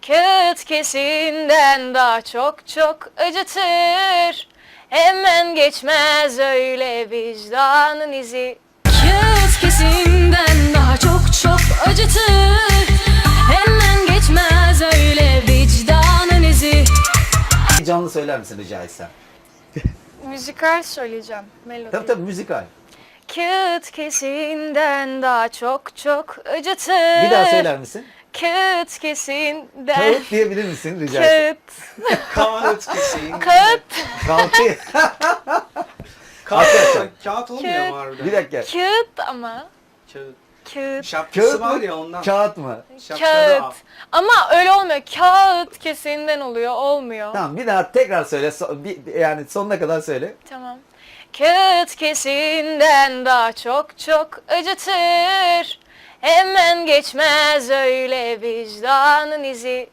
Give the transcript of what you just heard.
Kağıt kesinden daha çok çok acıtır. Hemen geçmez öyle vicdanın izi. Kağıt kesinden daha çok çok acıtır. Hemen geçmez öyle vicdanın izi. Canlı söyler misin rica etsem? Müzikal söyleyeceğim, melodi. Tabii müzikal. Kağıt kesinden daha çok çok acıtır. Bir daha söyler misin? Kağıt kesinden. Kağıt diyebilir misin rica etsem? Kağıt. Kağıt kesin. Kağıt. Kağıt. Kağıt olmuyor mu harbiden? Bir dakika. Kağıt ama. Kağıt. Kağıt. Şapkası Kağıt var mı? ya ondan. Kağıt mı? Şapkada Kağıt. Ama öyle olmuyor. Kağıt kesinden oluyor. Olmuyor. Tamam bir daha tekrar söyle. Yani sonuna kadar söyle. Tamam. Kağıt kesinden daha çok çok acıtır. Hemen geçmez öyle vicdanın izi.